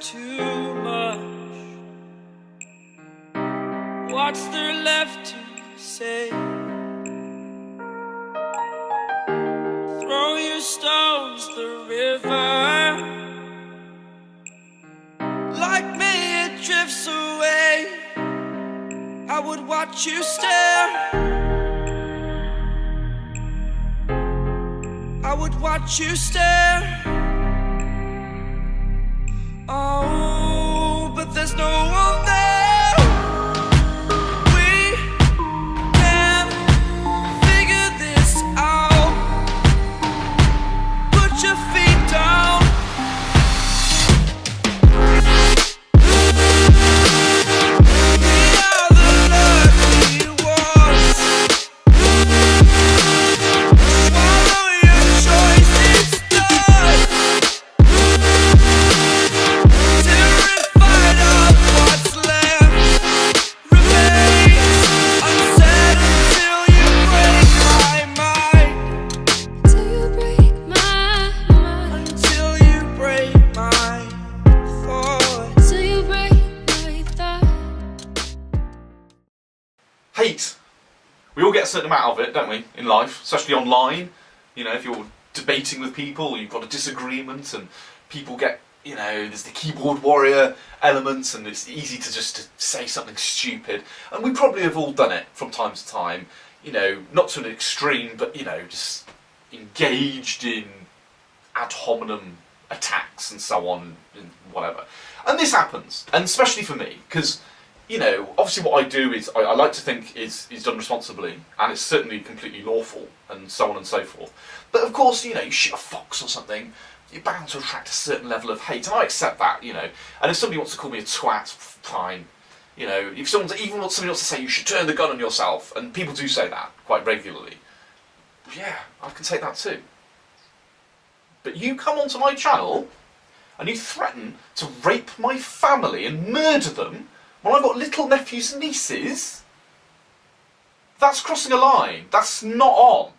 too much. What's there left to say? Throw your stones the river. Like me it drifts away. I would watch you stare. I would watch you stare. Oh, but there's no one there. We can figure this out. Put your feet down. We are the lucky ones. Swallow your choice, it's done. Terrified of what's left remains unsaid until you break my mind. Until you break my mind. Until you break my thought. Until you break my thought. Hate. We all get a certain amount of it, don't we, in life, especially online. You know, if you're debating with people, you've got a disagreement, and people get, you know, there's the keyboard warrior element, and it's easy to just to say something stupid. And we probably have all done it from time to time, you know, not to an extreme, but, you know, just engaged in ad hominem attacks and so on, and whatever. And this happens, and especially for me, because, you know, obviously what I do is, I like to think is done responsibly, and it's certainly completely lawful, and so on and so forth. But of course, you know, you shoot a fox or something, you're bound to attract a certain level of hate, and I accept that, you know. And if somebody wants to call me a twat, fine. You know, if somebody wants to say you should turn the gun on yourself, and people do say that quite regularly, yeah, I can take that too. But you come onto my channel, and you threaten to rape my family and murder them, when I've got little nephews and nieces, that's crossing a line. That's not on.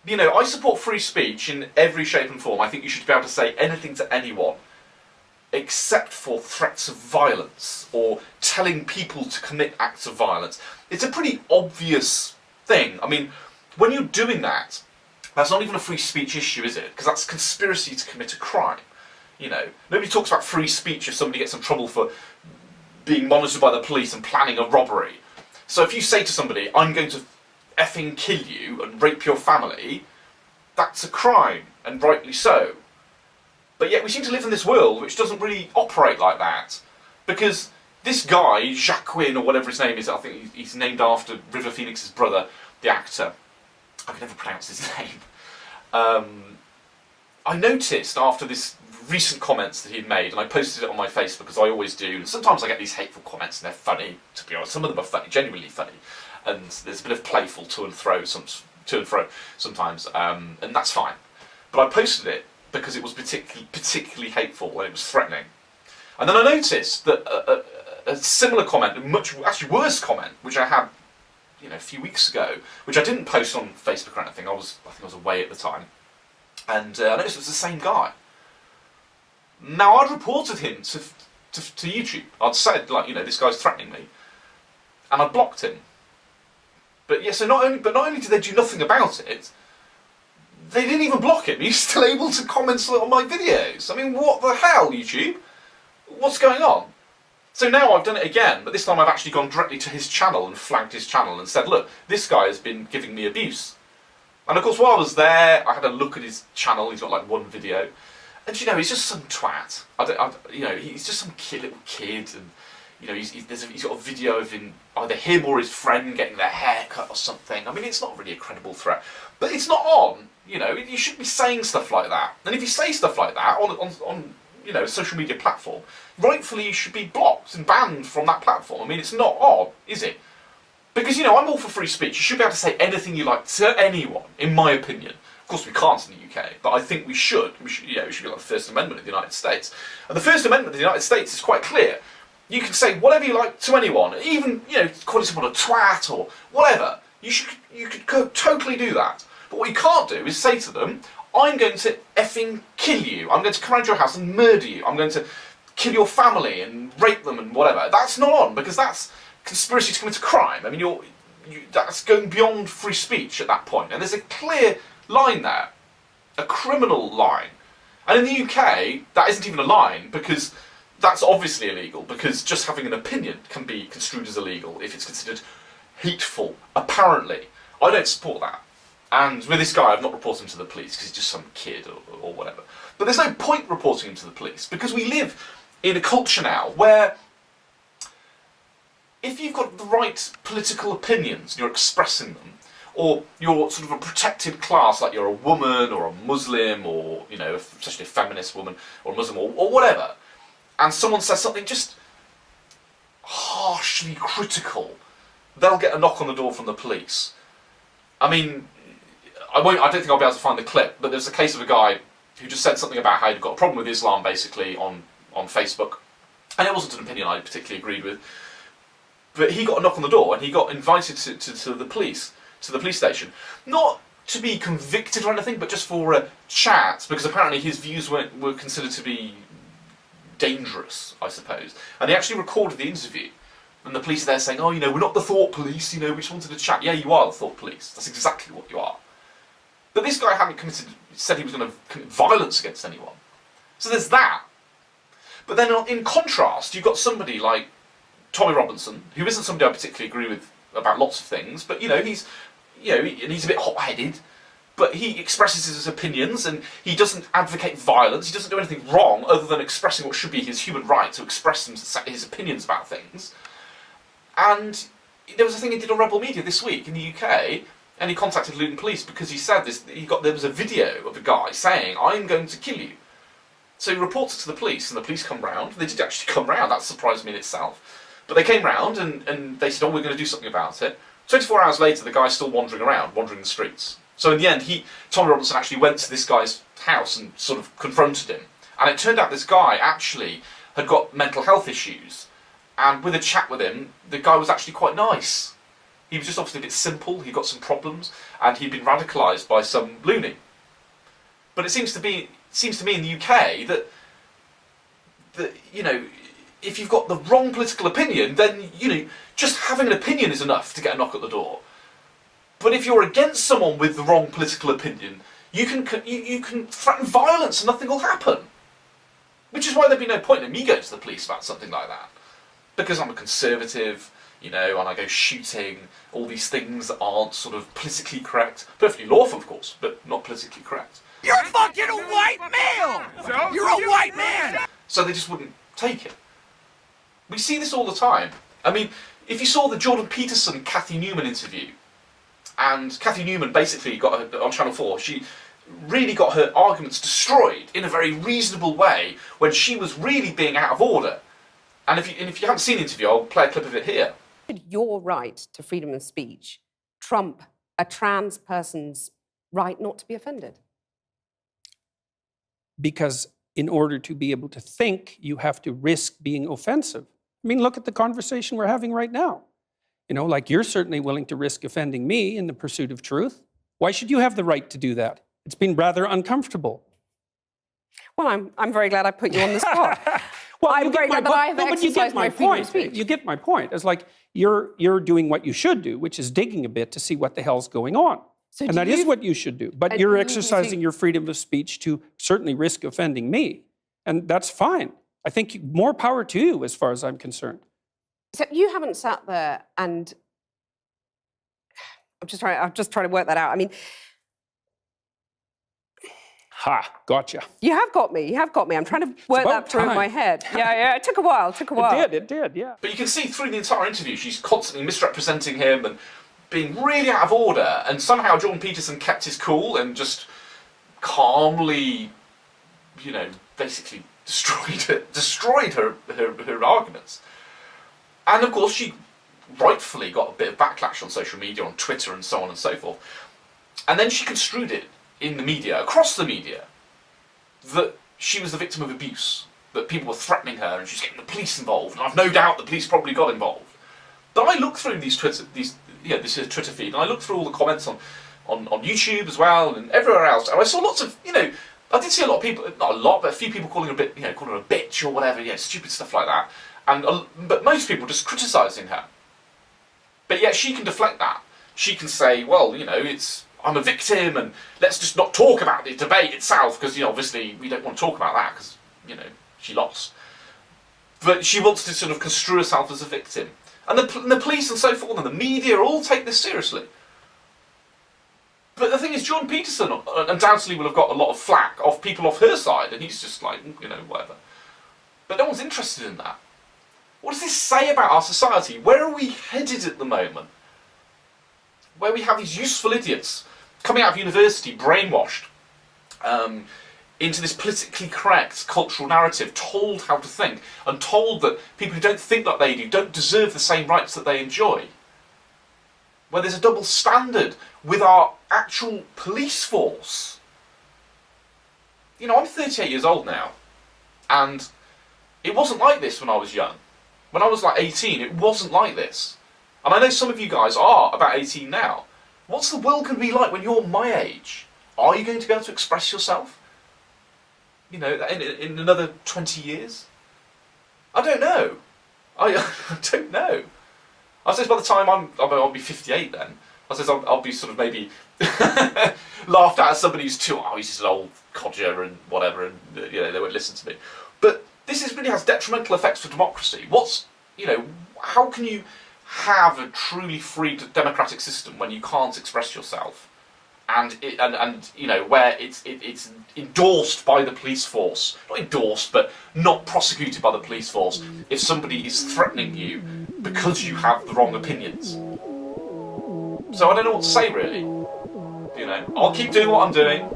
You know, I support free speech in every shape and form. I think you should be able to say anything to anyone, except for threats of violence or telling people to commit acts of violence. It's a pretty obvious thing. I mean, when you're doing that, that's not even a free speech issue, is it? Because that's conspiracy to commit a crime. You know, nobody talks about free speech if somebody gets in trouble for being monitored by the police and planning a robbery. So if you say to somebody, I'm going to effing kill you and rape your family, that's a crime, and rightly so. But yet we seem to live in this world which doesn't really operate like that. Because this guy, Quinn, or whatever his name is, I think he's named after River Phoenix's brother, the actor. I can never pronounce his name. I noticed after this recent comments that he'd made, and I posted it on my Facebook, because I always do. Sometimes I get these hateful comments, and they're funny, to be honest. Some of them are funny, genuinely funny, and there's a bit of playful to and fro sometimes, and that's fine. But I posted it because it was particularly hateful, and it was threatening. And then I noticed that a similar comment, a much actually worse comment, which I had, you know, a few weeks ago, which I didn't post on Facebook or anything. I think I was away at the time, and I noticed it was the same guy. Now, I'd reported him to YouTube. I'd said, like, you know, this guy's threatening me, and I blocked him. But yeah, so not only did they do nothing about it, they didn't even block him. He's still able to comment on my videos. I mean, what the hell, YouTube? What's going on? So now I've done it again, but this time I've actually gone directly to his channel and flagged his channel and said, look, this guy has been giving me abuse. And of course, while I was there, I had a look at his channel. He's got like one video. And you know, he's just some twat. You know, he's just some little kid, and you know, he's got a video of either him or his friend getting their hair cut or something. I mean, it's not really a credible threat, but it's not on. You know, you shouldn't be saying stuff like that. And if you say stuff like that on you know, a social media platform, rightfully you should be blocked and banned from that platform. I mean, it's not on, is it? Because, you know, I'm all for free speech. You should be able to say anything you like to anyone, in my opinion. Of course, we can't in the UK, but I think we should. You know, we should be like the First Amendment of the United States. And the First Amendment of the United States is quite clear. You can say whatever you like to anyone, even, you know, calling someone a twat or whatever. You could totally do that. But what you can't do is say to them, I'm going to effing kill you. I'm going to come around your house and murder you. I'm going to kill your family and rape them and whatever. That's not on, because that's conspiracy to commit a crime. I mean, that's going beyond free speech at that point. And there's a clear line there, a criminal line. And in the UK, that isn't even a line, because that's obviously illegal, because just having an opinion can be construed as illegal if it's considered hateful, apparently. I don't support that. And with this guy, I've not reported him to the police, because he's just some kid or whatever. But there's no point reporting him to the police, because we live in a culture now where if you've got the right political opinions, you're expressing them, or you're sort of a protected class, like you're a woman or a Muslim, or, you know, especially a feminist woman or a Muslim or whatever, and someone says something just harshly critical, they'll get a knock on the door from the police. I mean, I don't think I'll be able to find the clip, but there's a case of a guy who just said something about how he'd got a problem with Islam, basically, on Facebook, and it wasn't an opinion I particularly agreed with, but he got a knock on the door and he got invited to the police station, not to be convicted or anything, but just for a chat, because apparently his views were considered to be dangerous, I suppose. And they actually recorded the interview, and the police are there saying, oh, you know, we're not the thought police, you know, we just wanted to chat. Yeah, you are the thought police. That's exactly what you are. But this guy hadn't said he was going to commit violence against anyone. So there's that. But then in contrast, you've got somebody like Tommy Robinson, who isn't somebody I particularly agree with about lots of things, but, you know, he's a bit hot-headed, but he expresses his opinions, and he doesn't advocate violence. He doesn't do anything wrong other than expressing what should be his human right to express his opinions about things. And there was a thing he did on Rebel Media this week in the UK, and he contacted Luton Police because he said this. There was a video of a guy saying, "I'm going to kill you." So he reports it to the police, and the police come round. They did actually come round. That surprised me in itself. But they came round, and they said, "Oh, we're going to do something about it." 24 hours later, the guy's still wandering the streets. So in the end, Tommy Robinson actually went to this guy's house and sort of confronted him. And it turned out this guy actually had got mental health issues. And with a chat with him, the guy was actually quite nice. He was just obviously a bit simple, he got some problems, and he'd been radicalised by some loony. But it seems to me in the UK that you know, if you've got the wrong political opinion, then, you know, just having an opinion is enough to get a knock at the door. But if you're against someone with the wrong political opinion, you can threaten violence and nothing will happen. Which is why there'd be no point in me going to the police about something like that. Because I'm a conservative, you know, and I go shooting, all these things that aren't sort of politically correct. Perfectly lawful, of course, but not politically correct. You're fucking a white male! So? You're a white man! So they just wouldn't take it. We see this all the time. I mean, if you saw the Jordan Peterson Cathy Newman interview, and Cathy Newman basically got her, on Channel 4, she really got her arguments destroyed in a very reasonable way when she was really being out of order. And if you haven't seen the interview, I'll play a clip of it here. Your right to freedom of speech trump a trans person's right not to be offended? Because in order to be able to think, you have to risk being offensive. I mean, look at the conversation we're having right now. You know, like, you're certainly willing to risk offending me in the pursuit of truth. Why should you have the right to do that? It's been rather uncomfortable. Well, I'm very glad I put you on the spot. Well, I'm very glad that I have but you exercised get my my freedom of point. speech. You get my point. It's like you're doing what you should do, which is digging a bit to see what the hell's going on. So and do that is you- what you should do. But And you're you exercising think- your freedom of speech to certainly risk offending me. And that's fine. I think more power to you as far as I'm concerned. So you haven't sat there and I'm just trying to work that out. I mean, Ha, gotcha. you have got me. I'm trying to work about that through in time. my head. Yeah. It took a while. It did, yeah. But you can see through the entire interview, she's constantly misrepresenting him and being really out of order, and somehow Jordan Peterson kept his cool and just calmly, you know, basically destroyed her arguments. And of course, she rightfully got a bit of backlash on social media, on Twitter and so on and so forth. And then she construed it in the media, across the media, that she was the victim of abuse, that people were threatening her and she's getting the police involved, and I've no doubt the police probably got involved. But I look through this Twitter feed, and I look through all the comments on on YouTube as well, and everywhere else. And I saw lots of, I did see a lot of people, not a lot, but a few people calling her calling her a bitch or whatever, stupid stuff like that. But most people just criticising her. But yet she can deflect that. She can say, well, I'm a victim, and let's just not talk about the debate itself, because, obviously we don't want to talk about that, because, she lost. But she wants to sort of construe herself as a victim. And the police and so forth, and the media all take this seriously. But the thing is, Jordan Peterson undoubtedly will have got a lot of flack off people off her side, and he's just like, whatever. But no one's interested in that. What does this say about our society? Where are we headed at the moment? Where we have these useful idiots coming out of university, brainwashed, into this politically correct cultural narrative, told how to think, and told that people who don't think like they do don't deserve the same rights that they enjoy. Where there's a double standard with our actual police force. I'm 38 years old now, and it wasn't like this when I was young. When I was like 18, it wasn't like this. And I know some of you guys are about 18 now. What's the world going to be like when you're my age? Are you going to be able to express yourself? In another 20 years? I don't know. I don't know. I suppose by the time I'll be 58 then. I suppose I'll be sort of maybe laughed at as somebody who's he's just an old codger and whatever, and they won't listen to me. But this really has detrimental effects for democracy. How can you have a truly free democratic system when you can't express yourself, and where it's endorsed by the police force, not endorsed but not prosecuted by the police force if somebody is threatening you because you have the wrong opinions. So I don't know what to say really. I'll keep doing what I'm doing,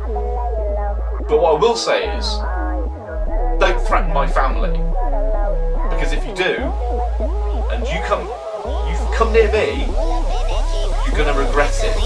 but what I will say is, don't threaten my family, because if you do, and you come near me, you're going to regret it.